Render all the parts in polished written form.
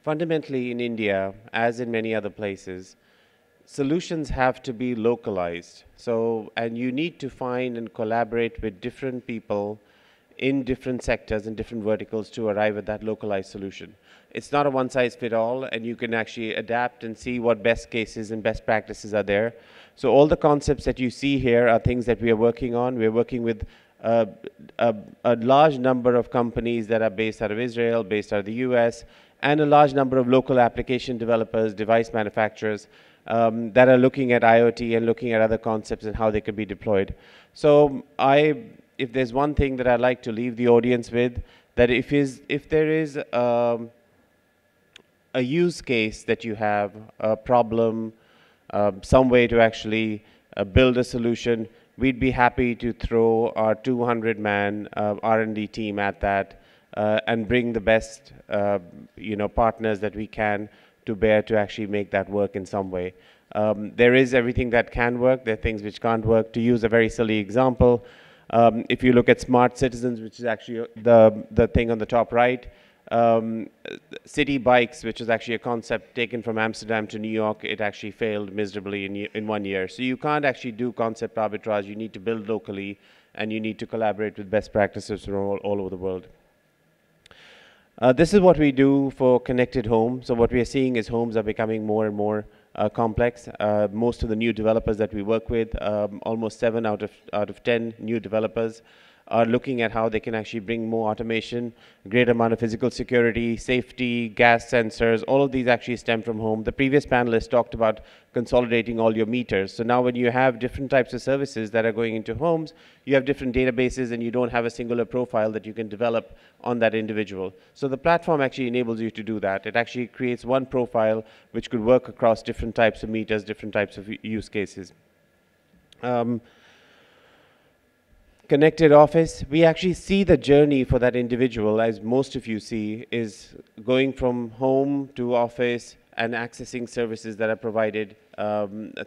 Fundamentally, in India, as in many other places, solutions have to be localized. So, and you need to find and collaborate with different people in different sectors and different verticals to arrive at that localized solution. It's not a one size fit all, and you can actually adapt and see what best cases and best practices are there. So all the concepts that you see here are things that we are working on. We're working with uh, a large number of companies that are based out of Israel, based out of the US, and a large number of local application developers, device manufacturers that are looking at IoT and looking at other concepts and how they could be deployed. So if there's one thing that I'd like to leave the audience with, that if there is a use case that you have, a problem, some way to actually build a solution, we'd be happy to throw our 200-man R&D team at that and bring the best partners that we can to bear to actually make that work in some way. There is everything that can work. There are things which can't work. To use a very silly example, if you look at smart citizens, which is actually the thing on the top right, city bikes, which is actually a concept taken from Amsterdam to New York, it actually failed miserably in 1 year. So you can't actually do concept arbitrage. You need to build locally, and you need to collaborate with best practices from all over the world. This is what we do for connected home. So what we are seeing is homes are becoming more and more complex. Most of the new developers that we work with, almost 7 out of 10 new developers, are looking at how they can actually bring more automation, greater amount of physical security, safety, gas sensors. All of these actually stem from home. The previous panelist talked about consolidating all your meters. So now when you have different types of services that are going into homes, you have different databases and you don't have a singular profile that you can develop on that individual. So the platform actually enables you to do that. It actually creates one profile which could work across different types of meters, different types of use cases. Connected office, we actually see the journey for that individual, as most of you see, is going from home to office and accessing services that are provided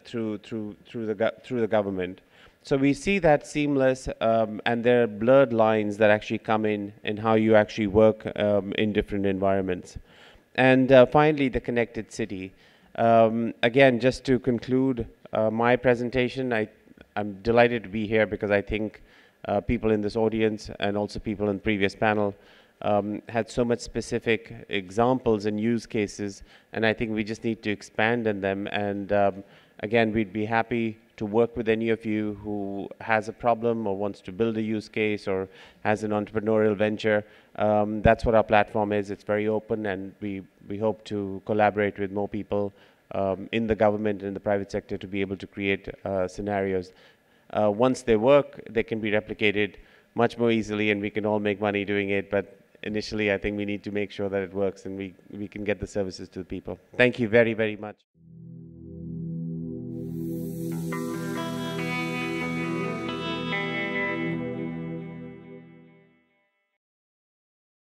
through the government. So we see that seamless, and there are blurred lines that actually come in how you actually work in different environments. And finally, the connected city. Again, just to conclude my presentation, I'm delighted to be here because I think people in this audience and also people in the previous panel had so much specific examples and use cases, and I think we just need to expand on them. And again, we'd be happy to work with any of you who has a problem or wants to build a use case or has an entrepreneurial venture. That's what our platform is. It's very open, and we hope to collaborate with more people in the government and in the private sector to be able to create scenarios. Once they work, they can be replicated much more easily, and we can all make money doing it. But initially, I think we need to make sure that it works and we can get the services to the people. Thank you very, very much.